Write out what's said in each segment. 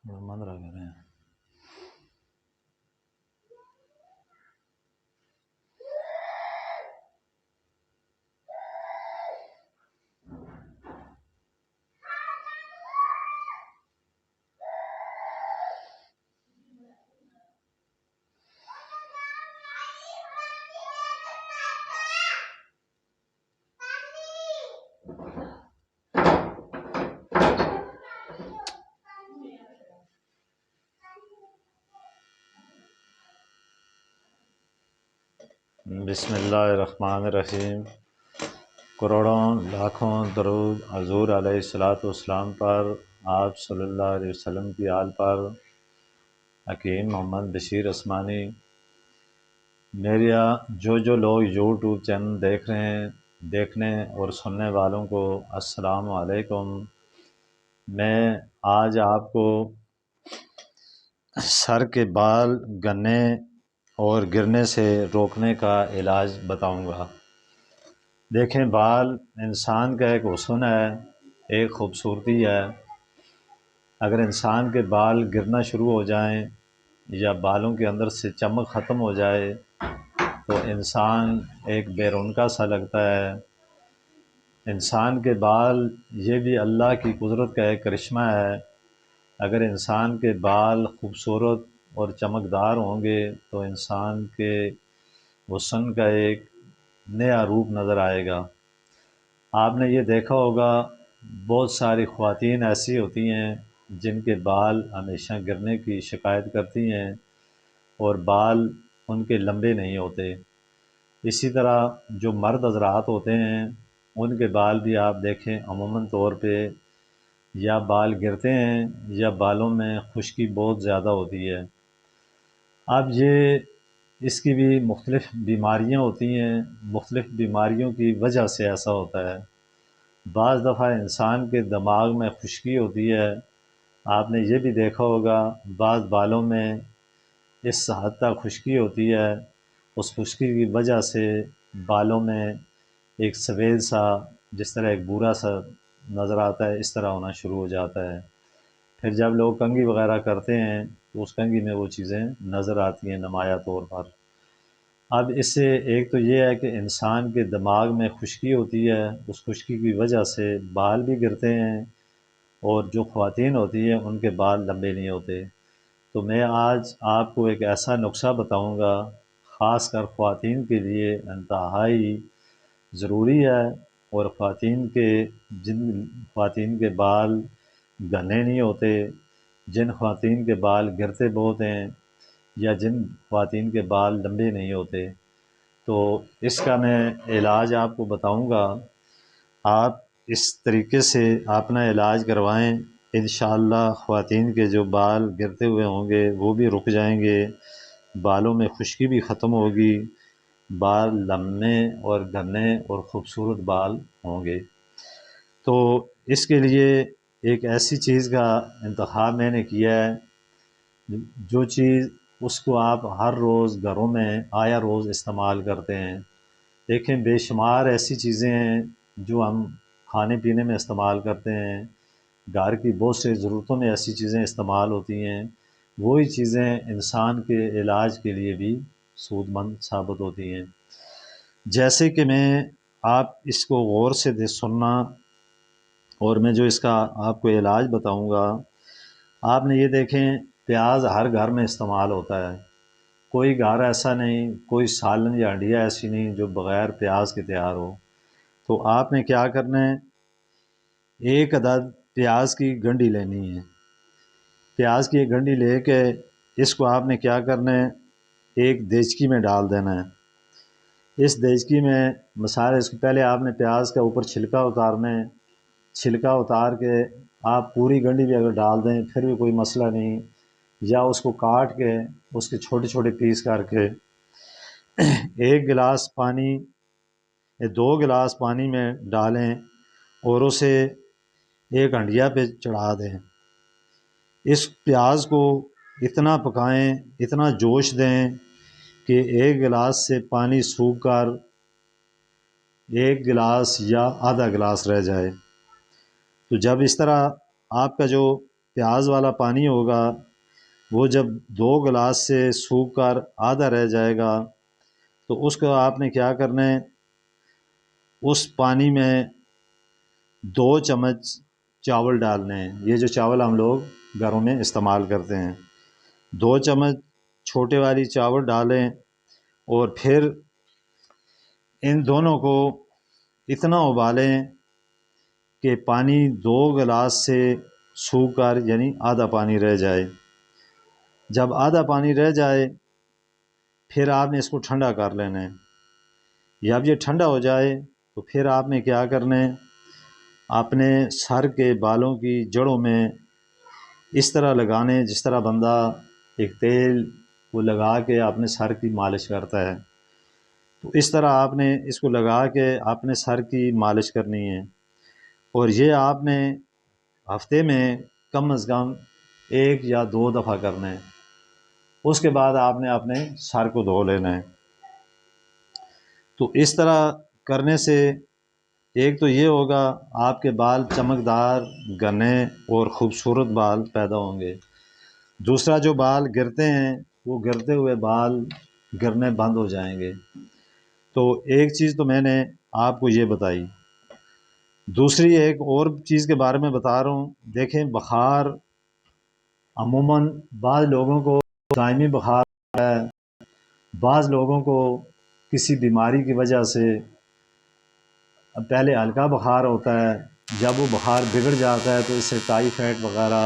مند رہ گئے ہیں۔ بسم اللہ الرحمن الرحیم۔ کروڑوں لاکھوں درود حضور علیہ الصلاۃ والسلام پر، آپ صلی اللہ علیہ وسلم کی آل پر۔ حکیم محمد بشیر عثمانی۔ میرا جو لوگ یوٹیوب چینل دیکھ رہے ہیں، دیکھنے اور سننے والوں کو السلام علیکم۔ میں آج آپ کو سر کے بال گننے اور گرنے سے روکنے کا علاج بتاؤں گا۔ دیکھیں، بال انسان کا ایک حسن ہے، ایک خوبصورتی ہے۔ اگر انسان کے بال گرنا شروع ہو جائیں یا بالوں کے اندر سے چمک ختم ہو جائے تو انسان ایک بے رونقا سا لگتا ہے۔ انسان کے بال یہ بھی اللہ کی قدرت کا ایک کرشمہ ہے۔ اگر انسان کے بال خوبصورت اور چمکدار ہوں گے تو انسان کے حسن کا ایک نیا روپ نظر آئے گا۔ آپ نے یہ دیکھا ہوگا، بہت ساری خواتین ایسی ہوتی ہیں جن کے بال ہمیشہ گرنے کی شکایت کرتی ہیں اور بال ان کے لمبے نہیں ہوتے۔ اسی طرح جو مرد حضرات ہوتے ہیں ان کے بال بھی آپ دیکھیں عموماً طور پہ یا بال گرتے ہیں یا بالوں میں خشکی بہت زیادہ ہوتی ہے۔ اب یہ اس کی بھی مختلف بیماریاں ہوتی ہیں، مختلف بیماریوں کی وجہ سے ایسا ہوتا ہے۔ بعض دفعہ انسان کے دماغ میں خشکی ہوتی ہے۔ آپ نے یہ بھی دیکھا ہوگا بعض بالوں میں اس حد تک خشکی ہوتی ہے، اس خشکی کی وجہ سے بالوں میں ایک سفید سا، جس طرح ایک بورا سا نظر آتا ہے، اس طرح ہونا شروع ہو جاتا ہے۔ پھر جب لوگ کنگھی وغیرہ کرتے ہیں تو اس کنگھی میں وہ چیزیں نظر آتی ہیں نمایاں طور پر۔ اب اس سے ایک تو یہ ہے کہ انسان کے دماغ میں خشکی ہوتی ہے، اس خشکی کی وجہ سے بال بھی گرتے ہیں، اور جو خواتین ہوتی ہیں ان کے بال لمبے نہیں ہوتے۔ تو میں آج آپ کو ایک ایسا نسخہ بتاؤں گا، خاص کر خواتین کے لیے انتہائی ضروری ہے، اور جن خواتین کے بال گھنے نہیں ہوتے، جن خواتین کے بال گرتے بہت ہیں، یا جن خواتین کے بال لمبے نہیں ہوتے، تو اس کا میں علاج آپ کو بتاؤں گا۔ آپ اس طریقے سے اپنا علاج کروائیں، انشاءاللہ خواتین کے جو بال گرتے ہوئے ہوں گے وہ بھی رک جائیں گے، بالوں میں خشکی بھی ختم ہوگی، بال لمبے اور گھنے اور خوبصورت بال ہوں گے۔ تو اس کے لیے ایک ایسی چیز کا انتخاب میں نے کیا ہے، جو چیز اس کو آپ ہر روز گھروں میں آیا روز استعمال کرتے ہیں۔ دیکھیں، بے شمار ایسی چیزیں ہیں جو ہم کھانے پینے میں استعمال کرتے ہیں، گھر کی بہت سی ضرورتوں میں ایسی چیزیں استعمال ہوتی ہیں، وہی چیزیں انسان کے علاج کے لیے بھی سود مند ثابت ہوتی ہیں۔ جیسے کہ آپ اس کو غور سے سننا، اور میں جو اس کا آپ کو علاج بتاؤں گا۔ آپ نے یہ دیکھیں، پیاز ہر گھر میں استعمال ہوتا ہے، کوئی گھر ایسا نہیں، کوئی سالن یا ہنڈیا ایسی نہیں جو بغیر پیاز کے تیار ہو۔ تو آپ نے کیا کرنا ہے، ایک عدد پیاز کی گنڈی لینی ہے۔ پیاز کی ایک گنڈی لے کے اس کو آپ نے کیا کرنا ہے، ایک دیچکی میں ڈال دینا ہے۔ اس دیچکی میں مسالے، اس کو پہلے آپ نے پیاز کا اوپر چھلکا اتارنا ہے، چھلکا اتار کے آپ پوری گنڈی بھی اگر ڈال دیں پھر بھی کوئی مسئلہ نہیں، یا اس کو کاٹ کے اس کے چھوٹے چھوٹے پیس کر کے ایک گلاس پانی یا 2 گلاس پانی میں ڈالیں اور اسے ایک ہنڈیا پہ چڑھا دیں۔ اس پیاز کو اتنا پکائیں، اتنا جوش دیں کہ 1 گلاس سے پانی سوکھ کر 1 گلاس یا آدھا گلاس رہ جائے۔ تو جب اس طرح آپ کا جو پیاز والا پانی ہوگا وہ جب 2 گلاس سے سوکھ کر آدھا رہ جائے گا تو اس کو آپ نے کیا کرنا ہے، اس پانی میں 2 چمچ چاول ڈالنے ہیں۔ یہ جو چاول ہم لوگ گھروں میں استعمال کرتے ہیں، 2 چمچ چھوٹے والی چاول ڈالیں، اور پھر ان دونوں کو اتنا ابالیں کہ پانی 2 گلاس سے سوکھ کر یعنی آدھا پانی رہ جائے۔ جب آدھا پانی رہ جائے پھر آپ نے اس کو ٹھنڈا کر لینا ہے۔ جب یہ ٹھنڈا ہو جائے تو پھر آپ نے کیا کرنا ہے، اپنے سر کے بالوں کی جڑوں میں اس طرح لگانے جس طرح بندہ ایک تیل کو لگا کے اپنے سر کی مالش کرتا ہے، تو اس طرح آپ نے اس کو لگا کے اپنے سر کی مالش کرنی ہے، اور یہ آپ نے ہفتے میں کم از کم 1 یا 2 دفعہ کرنا ہے۔ اس کے بعد آپ نے اپنے سر کو دھو لینا ہے۔ تو اس طرح کرنے سے ایک تو یہ ہوگا آپ کے بال چمکدار، گھنے اور خوبصورت بال پیدا ہوں گے۔ دوسرا، جو بال گرتے ہیں وہ گرتے ہوئے بال گرنے بند ہو جائیں گے۔ تو ایک چیز تو میں نے آپ کو یہ بتائی۔ دوسری ایک اور چیز کے بارے میں بتا رہا ہوں۔ دیکھیں، بخار عموماً بعض لوگوں کو دائمی بخار ہے، بعض لوگوں کو کسی بیماری کی وجہ سے پہلے ہلکا بخار ہوتا ہے، جب وہ بخار بگڑ جاتا ہے تو اس سے ٹائیفائڈ وغیرہ،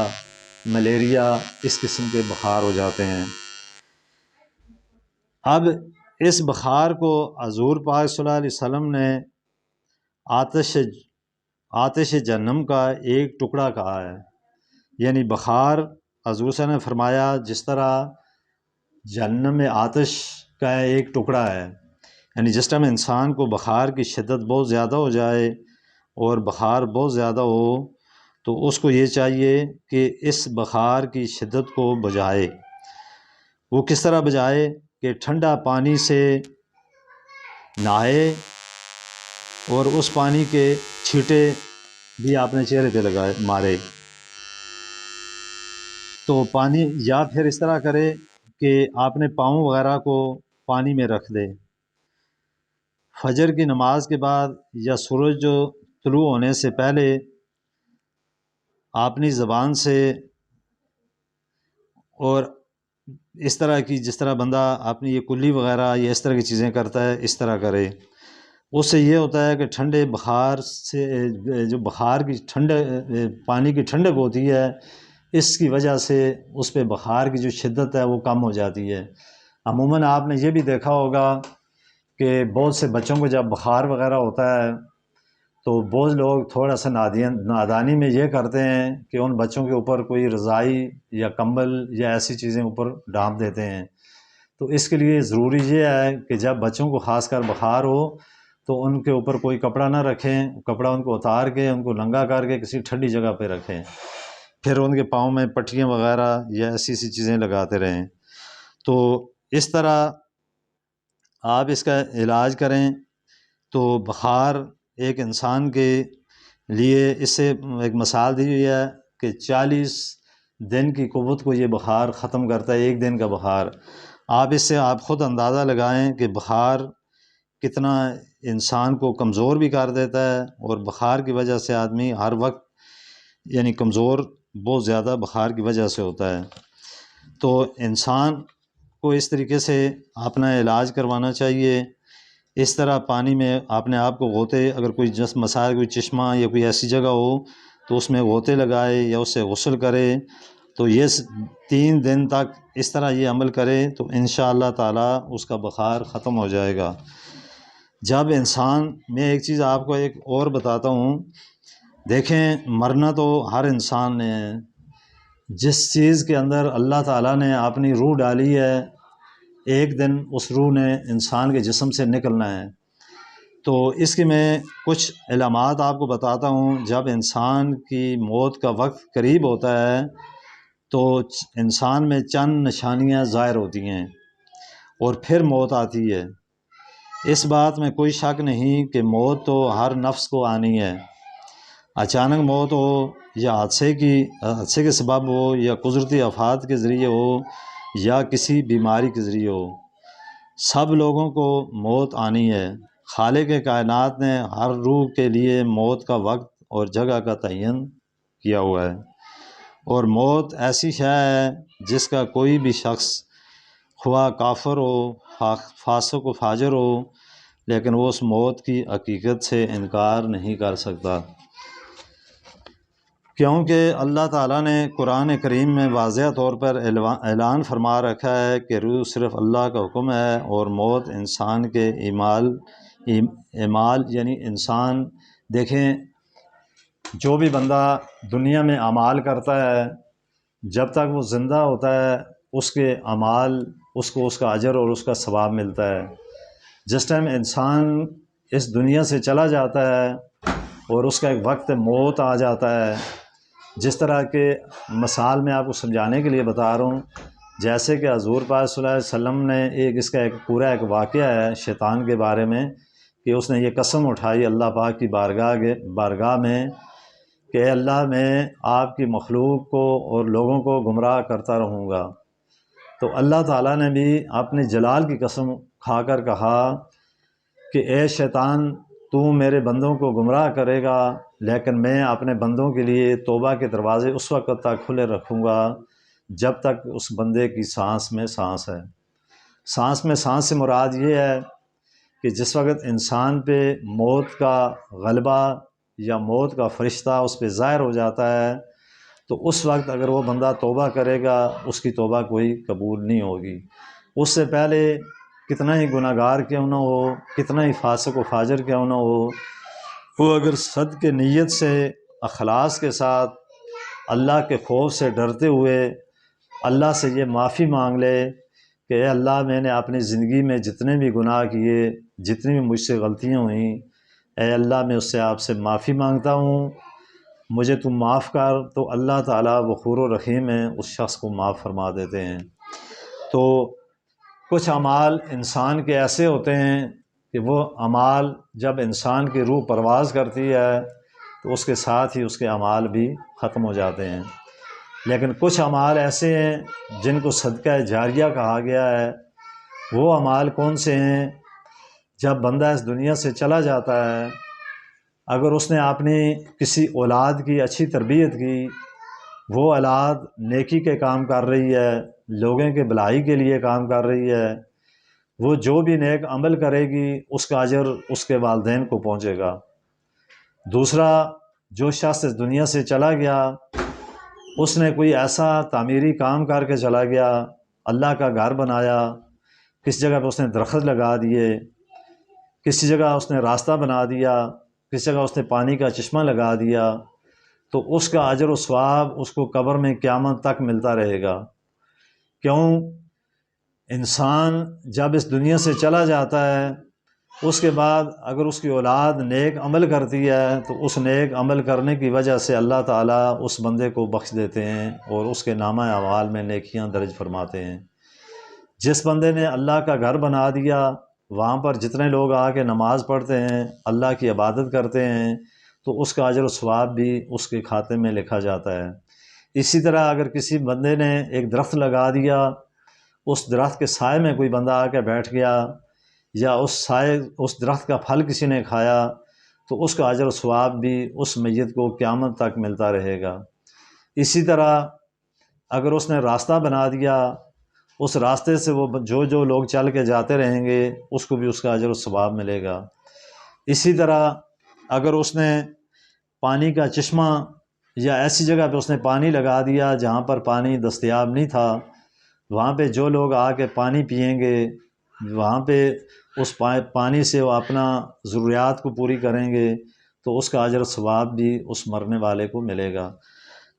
ملیریا، اس قسم کے بخار ہو جاتے ہیں۔ اب اس بخار کو حضور پاک صلی اللہ علیہ وسلم نے آتش جہنم کا ایک ٹکڑا کہا ہے۔ یعنی بخار حضور صلی اللہ علیہ وسلم نے فرمایا جس طرح جہنم میں آتش کا ایک ٹکڑا ہے، یعنی جس ٹائم انسان کو بخار کی شدت بہت زیادہ ہو جائے اور بخار بہت زیادہ ہو تو اس کو یہ چاہیے کہ اس بخار کی شدت کو بجھائے۔ وہ کس طرح بجھائے کہ ٹھنڈا پانی سے نہائے اور اس پانی کے چھینٹے بھی آپ نے چہرے پہ لگائے مارے۔ تو پانی، یا پھر اس طرح کرے کہ آپ نے پاؤں وغیرہ کو پانی میں رکھ دے۔ فجر کی نماز کے بعد یا سورج جو طلوع ہونے سے پہلے اپنی زبان سے، اور اس طرح کی جس طرح بندہ اپنی یہ کلی وغیرہ یا اس طرح کی چیزیں کرتا ہے اس طرح کرے۔ اس سے یہ ہوتا ہے کہ ٹھنڈے بخار سے، جو بخار کی پانی کی ٹھنڈک ہوتی ہے، اس کی وجہ سے اس پہ بخار کی جو شدت ہے وہ کم ہو جاتی ہے۔ عموماً آپ نے یہ بھی دیکھا ہوگا کہ بہت سے بچوں کو جب بخار وغیرہ ہوتا ہے تو بہت لوگ تھوڑا سا نادانی میں یہ کرتے ہیں کہ ان بچوں کے اوپر کوئی رضائی یا کمبل یا ایسی چیزیں اوپر ڈھانپ دیتے ہیں۔ تو اس کے لیے ضروری یہ ہے کہ جب بچوں کو خاص کر بخار ہو تو ان کے اوپر کوئی کپڑا نہ رکھیں، کپڑا ان کو اتار کے ان کو ننگا کر کے کسی ٹھنڈی جگہ پہ رکھیں، پھر ان کے پاؤں میں پٹیاں وغیرہ یا ایسی چیزیں لگاتے رہیں۔ تو اس طرح آپ اس کا علاج کریں۔ تو بخار ایک انسان کے لیے اس سے ایک مثال دی ہوئی ہے کہ 40 دن کی قوت کو یہ بخار ختم کرتا ہے، ایک دن کا بخار۔ آپ اس سے آپ خود اندازہ لگائیں کہ بخار کتنا انسان کو کمزور بھی کر دیتا ہے، اور بخار کی وجہ سے آدمی ہر وقت یعنی کمزور بہت زیادہ بخار کی وجہ سے ہوتا ہے۔ تو انسان کو اس طریقے سے اپنا علاج کروانا چاہیے۔ اس طرح پانی میں اپنے آپ کو غوطے، اگر کوئی مسائل، کوئی چشمہ یا کوئی ایسی جگہ ہو تو اس میں غوطے لگائے یا اس سے غسل کرے۔ تو یہ 3 دن تک اس طرح یہ عمل کرے تو انشاءاللہ تعالی اس کا بخار ختم ہو جائے گا۔ جب انسان، میں ایک چیز آپ کو ایک اور بتاتا ہوں، دیکھیں مرنا تو ہر انسان نے ہے۔ جس چیز کے اندر اللہ تعالیٰ نے اپنی روح ڈالی ہے، ایک دن اس روح نے انسان کے جسم سے نکلنا ہے۔ تو اس کی میں کچھ علامات آپ کو بتاتا ہوں۔ جب انسان کی موت کا وقت قریب ہوتا ہے تو انسان میں چند نشانیاں ظاہر ہوتی ہیں اور پھر موت آتی ہے۔ اس بات میں کوئی شک نہیں کہ موت تو ہر نفس کو آنی ہے۔ اچانک موت ہو یا حادثے کے سبب ہو یا قدرتی آفات کے ذریعے ہو یا کسی بیماری کے ذریعے ہو، سب لوگوں کو موت آنی ہے۔ خالق کائنات نے ہر روح کے لیے موت کا وقت اور جگہ کا تعین کیا ہوا ہے، اور موت ایسی شے ہے جس کا کوئی بھی شخص خواہ کافر ہو، فاسق و فاجر ہو، لیکن وہ اس موت کی حقیقت سے انکار نہیں کر سکتا، کیونکہ اللہ تعالیٰ نے قرآن کریم میں واضح طور پر اعلان فرما رکھا ہے کہ روح صرف اللہ کا حکم ہے، اور موت انسان کے اعمال یعنی انسان، دیکھیں جو بھی بندہ دنیا میں اعمال کرتا ہے جب تک وہ زندہ ہوتا ہے اس کے اعمال اس کو اس کا اجر اور اس کا ثواب ملتا ہے۔ جس ٹائم انسان اس دنیا سے چلا جاتا ہے اور اس کا ایک وقت موت آ جاتا ہے، جس طرح کے مثال میں آپ کو سمجھانے کے لیے بتا رہا ہوں، جیسے کہ حضور پاک صلی اللہ علیہ وسلم نے اس کا پورا ایک واقعہ ہے شیطان کے بارے میں، کہ اس نے یہ قسم اٹھائی اللہ پاک کی بارگاہ میں کہ اے اللہ میں آپ کی مخلوق کو اور لوگوں کو گمراہ کرتا رہوں گا۔ تو اللہ تعالیٰ نے بھی اپنے جلال کی قسم کھا کر کہا کہ اے شیطان تو میرے بندوں کو گمراہ کرے گا، لیکن میں اپنے بندوں کے لیے توبہ کے دروازے اس وقت تک کھلے رکھوں گا جب تک اس بندے کی سانس میں سانس ہے۔ سانس میں سانس سے مراد یہ ہے کہ جس وقت انسان پہ موت کا غلبہ یا موت کا فرشتہ اس پہ ظاہر ہو جاتا ہے، تو اس وقت اگر وہ بندہ توبہ کرے گا اس کی توبہ کوئی قبول نہیں ہوگی۔ اس سے پہلے کتنا ہی گناہ گار کیوں نہ ہو، کتنا ہی فاسق و فاجر کیوں نہ ہو، وہ اگر صدق نیت سے اخلاص کے ساتھ اللہ کے خوف سے ڈرتے ہوئے اللہ سے یہ معافی مانگ لے کہ اے اللہ میں نے اپنی زندگی میں جتنے بھی گناہ کیے، جتنی بھی مجھ سے غلطیاں ہوئیں، اے اللہ میں اس سے آپ سے معافی مانگتا ہوں، مجھے تم معاف کر، تو اللہ تعالیٰ غفور و رحیم ہے، اس شخص کو معاف فرما دیتے ہیں۔ تو کچھ اعمال انسان کے ایسے ہوتے ہیں کہ وہ اعمال جب انسان کی روح پرواز کرتی ہے تو اس کے ساتھ ہی اس کے اعمال بھی ختم ہو جاتے ہیں، لیکن کچھ اعمال ایسے ہیں جن کو صدقہ جاریہ کہا گیا ہے۔ وہ اعمال کون سے ہیں؟ جب بندہ اس دنیا سے چلا جاتا ہے، اگر اس نے اپنی کسی اولاد کی اچھی تربیت کی، وہ اولاد نیکی کے کام کر رہی ہے، لوگوں کے بھلائی کے لیے کام کر رہی ہے، وہ جو بھی نیک عمل کرے گی اس کا اجر اس کے والدین کو پہنچے گا۔ دوسرا، جو شخص اس دنیا سے چلا گیا اس نے کوئی ایسا تعمیری کام کر کے چلا گیا، اللہ کا گھر بنایا، کس جگہ پہ اس نے درخت لگا دیے، کسی جگہ اس نے راستہ بنا دیا، کسی جگہ اس نے پانی کا چشمہ لگا دیا، تو اس کا اجر و ثواب اس کو قبر میں قیامت تک ملتا رہے گا۔ کیوں؟ انسان جب اس دنیا سے چلا جاتا ہے اس کے بعد اگر اس کی اولاد نیک عمل کرتی ہے تو اس نیک عمل کرنے کی وجہ سے اللہ تعالیٰ اس بندے کو بخش دیتے ہیں اور اس کے نامہ اعمال میں نیکیاں درج فرماتے ہیں۔ جس بندے نے اللہ کا گھر بنا دیا، وہاں پر جتنے لوگ آ کے نماز پڑھتے ہیں، اللہ کی عبادت کرتے ہیں، تو اس کا اجر و ثواب بھی اس کے کھاتے میں لکھا جاتا ہے۔ اسی طرح اگر کسی بندے نے ایک درخت لگا دیا، اس درخت کے سائے میں کوئی بندہ آ کے بیٹھ گیا، یا اس درخت کا پھل کسی نے کھایا، تو اس کا اجر و ثواب بھی اس میت کو قیامت تک ملتا رہے گا۔ اسی طرح اگر اس نے راستہ بنا دیا، اس راستے سے وہ جو لوگ چل کے جاتے رہیں گے اس کو بھی اس کا اجر و ثواب ملے گا۔ اسی طرح اگر اس نے پانی کا چشمہ یا ایسی جگہ پہ اس نے پانی لگا دیا جہاں پر پانی دستیاب نہیں تھا، وہاں پہ جو لوگ آ کے پانی پئیں گے، وہاں پہ اس پانی سے وہ اپنا ضروریات کو پوری کریں گے، تو اس کا اجر و ثواب بھی اس مرنے والے کو ملے گا۔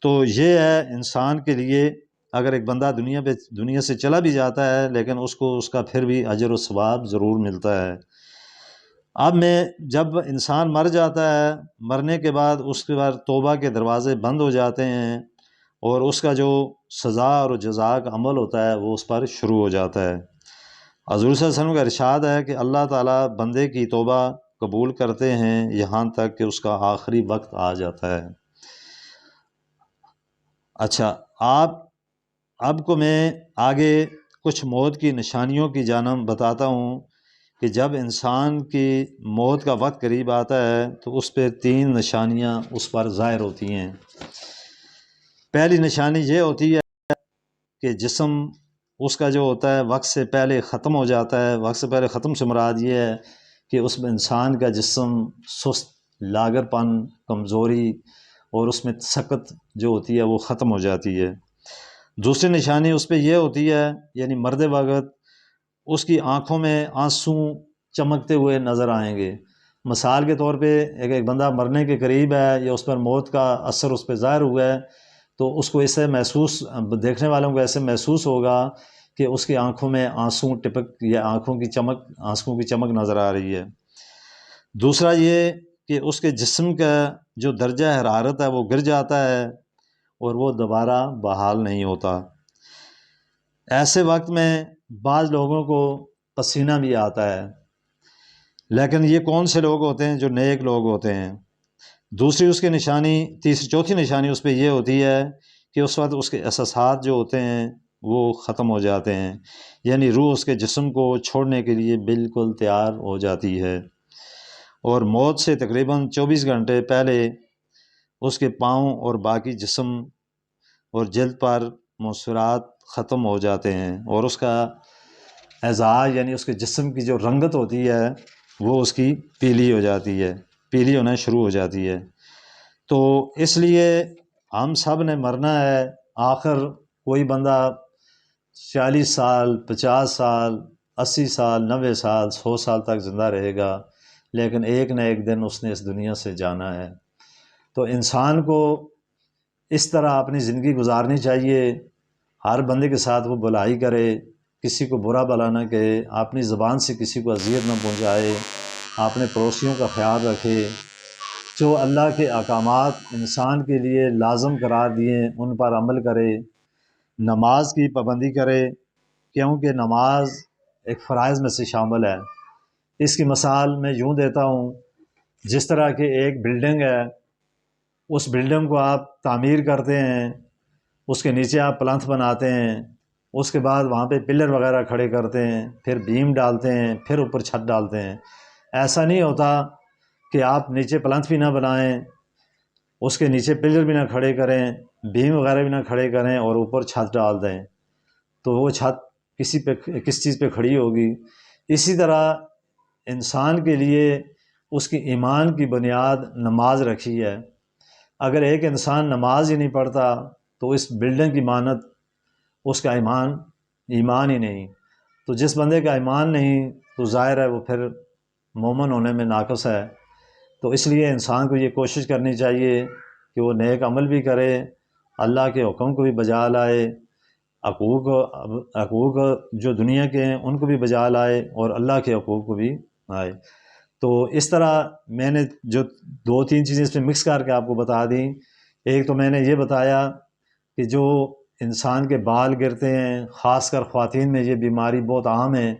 تو یہ ہے انسان کے لیے، اگر ایک بندہ دنیا سے چلا بھی جاتا ہے لیکن اس کو اس کا پھر بھی اجر و ثواب ضرور ملتا ہے۔ اب جب انسان مر جاتا ہے، مرنے کے بعد اس کے بعد توبہ کے دروازے بند ہو جاتے ہیں، اور اس کا جو سزا اور جزا کا عمل ہوتا ہے وہ اس پر شروع ہو جاتا ہے۔ حضور صلی اللہ علیہ وسلم کا ارشاد ہے کہ اللہ تعالیٰ بندے کی توبہ قبول کرتے ہیں یہاں تک کہ اس کا آخری وقت آ جاتا ہے۔ اچھا، اب کو میں آگے کچھ موت کی نشانیوں کی جانب بتاتا ہوں کہ جب انسان کی موت کا وقت قریب آتا ہے تو اس پہ 3 نشانیاں اس پر ظاہر ہوتی ہیں۔ پہلی نشانی یہ ہوتی ہے کہ جسم اس کا جو ہوتا ہے وقت سے پہلے ختم ہو جاتا ہے۔ وقت سے پہلے ختم سے مراد یہ ہے کہ اس میں انسان کا جسم سست، لاغر پن، کمزوری اور اس میں سکت جو ہوتی ہے وہ ختم ہو جاتی ہے۔ دوسری نشانی اس پہ یہ ہوتی ہے، یعنی مرد وقت اس کی آنکھوں میں آنسو چمکتے ہوئے نظر آئیں گے۔ مثال کے طور پہ ایک بندہ مرنے کے قریب ہے یا اس پر موت کا اثر اس پہ ظاہر ہوا ہے تو اس کو ایسے محسوس، دیکھنے والوں کو ایسے محسوس ہوگا کہ اس کی آنکھوں میں آنسو ٹپک یا آنسوں کی چمک نظر آ رہی ہے۔ دوسرا یہ کہ اس کے جسم کا جو درجہ حرارت ہے وہ گر جاتا ہے اور وہ دوبارہ بحال نہیں ہوتا۔ ایسے وقت میں بعض لوگوں کو پسینہ بھی آتا ہے، لیکن یہ کون سے لوگ ہوتے ہیں؟ جو نیک لوگ ہوتے ہیں۔ دوسری اس کی نشانی، چوتھی نشانی اس پہ یہ ہوتی ہے کہ اس وقت اس کے احساسات جو ہوتے ہیں وہ ختم ہو جاتے ہیں، یعنی روح اس کے جسم کو چھوڑنے کے لیے بالکل تیار ہو جاتی ہے، اور موت سے تقریباً 24 گھنٹے پہلے اس کے پاؤں اور باقی جسم اور جلد پر مؤثرات ختم ہو جاتے ہیں، اور اس کا اعزاز یعنی اس کے جسم کی جو رنگت ہوتی ہے وہ اس کی پیلی ہو جاتی ہے، پیلی ہونا شروع ہو جاتی ہے۔ تو اس لیے ہم سب نے مرنا ہے۔ آخر کوئی بندہ 40 سال، 50 سال، 80 سال، 90 سال، 100 سال تک زندہ رہے گا، لیکن ایک نہ ایک دن اس نے اس دنیا سے جانا ہے۔ تو انسان کو اس طرح اپنی زندگی گزارنی چاہیے، ہر بندے کے ساتھ وہ بھلائی کرے، کسی کو برا بھلا نہ کہے، اپنی زبان سے کسی کو اذیت نہ پہنچائے، اپنے پڑوسیوں کا خیال رکھے، جو اللہ کے احکامات انسان کے لیے لازم قرار دیے ان پر عمل کرے، نماز کی پابندی کرے، کیونکہ نماز ایک فرائض میں سے شامل ہے۔ اس کی مثال میں یوں دیتا ہوں، جس طرح کہ ایک بلڈنگ ہے، اس بلڈنگ کو آپ تعمیر کرتے ہیں، اس کے نیچے آپ پلنتھ بناتے ہیں، اس کے بعد وہاں پہ پلر وغیرہ کھڑے کرتے ہیں، پھر بیم ڈالتے ہیں، پھر اوپر چھت ڈالتے ہیں۔ ایسا نہیں ہوتا کہ آپ نیچے پلنتھ بھی نہ بنائیں، اس کے نیچے پلر بھی نہ کھڑے کریں، بیم وغیرہ بھی نہ کھڑے کریں اور اوپر چھت ڈال دیں، تو وہ چھت کس چیز پہ کھڑی ہوگی؟ اسی طرح انسان کے لیے اس کی ایمان کی بنیاد نماز رکھی ہے۔ اگر ایک انسان نماز ہی نہیں پڑھتا تو اس بلڈنگ کی مانند اس کا ایمان ہی نہیں۔ تو جس بندے کا ایمان نہیں تو ظاہر ہے وہ پھر مومن ہونے میں ناقص ہے۔ تو اس لیے انسان کو یہ کوشش کرنی چاہیے کہ وہ نیک عمل بھی کرے، اللہ کے حکم کو بھی بجا لائے، حقوق جو دنیا کے ہیں ان کو بھی بجا لائے اور اللہ کے حقوق کو بھی آئے۔ تو اس طرح میں نے جو 2-3 چیزیں اس میں مکس کر کے آپ کو بتا دیں۔ ایک تو میں نے یہ بتایا کہ جو انسان کے بال گرتے ہیں، خاص کر خواتین میں یہ بیماری بہت عام ہے۔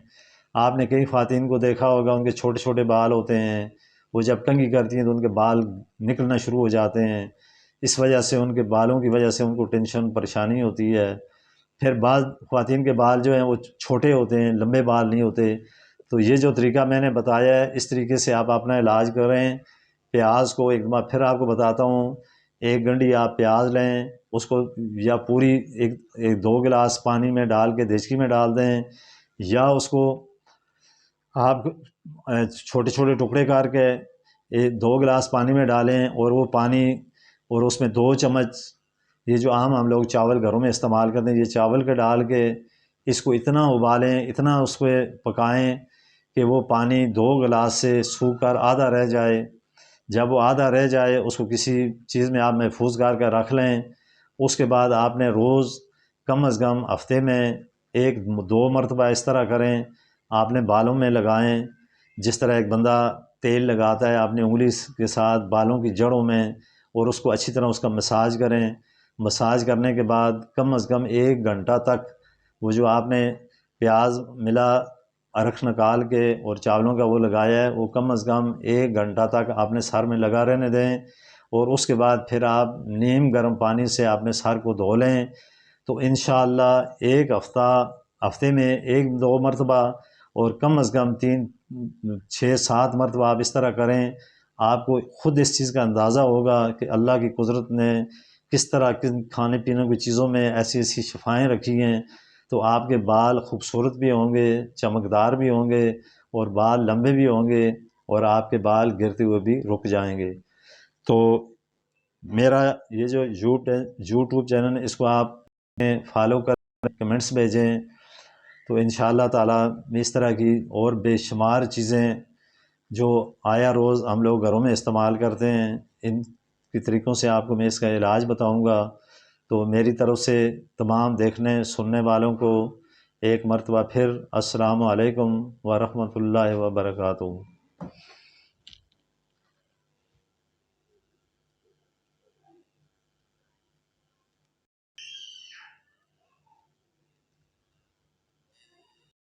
آپ نے کئی خواتین کو دیکھا ہوگا، ان کے چھوٹے چھوٹے بال ہوتے ہیں، وہ جب کنگھی کرتی ہیں تو ان کے بال نکلنا شروع ہو جاتے ہیں۔ اس وجہ سے ان کے بالوں کی وجہ سے ان کو ٹینشن، پریشانی ہوتی ہے۔ پھر بعض خواتین کے بال جو ہیں وہ چھوٹے ہوتے ہیں، لمبے بال نہیں ہوتے۔ تو یہ جو طریقہ میں نے بتایا ہے اس طریقے سے آپ اپنا علاج کریں۔ پیاز کو ایک بار پھر آپ کو بتاتا ہوں، 1 گنڈی آپ پیاز لیں، اس کو یا پوری ایک 2 گلاس پانی میں ڈال کے دیچکی میں ڈال دیں، یا اس کو آپ چھوٹے چھوٹے ٹکڑے کر کے 2 گلاس پانی میں ڈالیں، اور وہ پانی اور اس میں 2 چمچ یہ جو عام ہم لوگ چاول گھروں میں استعمال کرتے ہیں، یہ چاول کے ڈال کے اس کو اتنا ابالیں، اتنا اس کو پکائیں کہ وہ پانی 2 گلاس سے سوکھ کر آدھا رہ جائے۔ جب وہ آدھا رہ جائے اس کو کسی چیز میں آپ محفوظ کر کے رکھ لیں۔ اس کے بعد آپ نے روز کم از کم ہفتے میں 1-2 مرتبہ اس طرح کریں، آپ نے بالوں میں لگائیں، جس طرح ایک بندہ تیل لگاتا ہے اپنی انگلی کے ساتھ بالوں کی جڑوں میں، اور اس کو اچھی طرح اس کا مساج کریں۔ مساج کرنے کے بعد کم از کم 1 گھنٹہ تک وہ جو آپ نے پیاز ملا عرق نکال کے اور چاولوں کا وہ لگایا ہے وہ کم از کم 1 گھنٹہ تک اپنے سر میں لگا رہنے دیں، اور اس کے بعد پھر آپ نیم گرم پانی سے اپنے سر کو دھو لیں، تو انشاءاللہ ایک ہفتے میں 1-2 مرتبہ اور کم از کم 3-6-7 مرتبہ آپ اس طرح کریں، آپ کو خود اس چیز کا اندازہ ہوگا کہ اللہ کی قدرت نے کس طرح کن کھانے پینے کی چیزوں میں ایسی ایسی شفائیں رکھی ہیں، تو آپ کے بال خوبصورت بھی ہوں گے، چمکدار بھی ہوں گے، اور بال لمبے بھی ہوں گے، اور آپ کے بال گرتے ہوئے بھی رک جائیں گے۔ تو میرا یہ جو یوٹیوب چینل ہے اس کو آپ فالو کر کمنٹس بھیجیں، تو انشاءاللہ تعالی میں اس طرح کی اور بے شمار چیزیں جو آیا روز ہم لوگ گھروں میں استعمال کرتے ہیں ان کی طریقوں سے آپ کو میں اس کا علاج بتاؤں گا۔ تو میری طرف سے تمام دیکھنے سننے والوں کو ایک مرتبہ پھر السلام علیکم ورحمۃ اللہ وبرکاتہ۔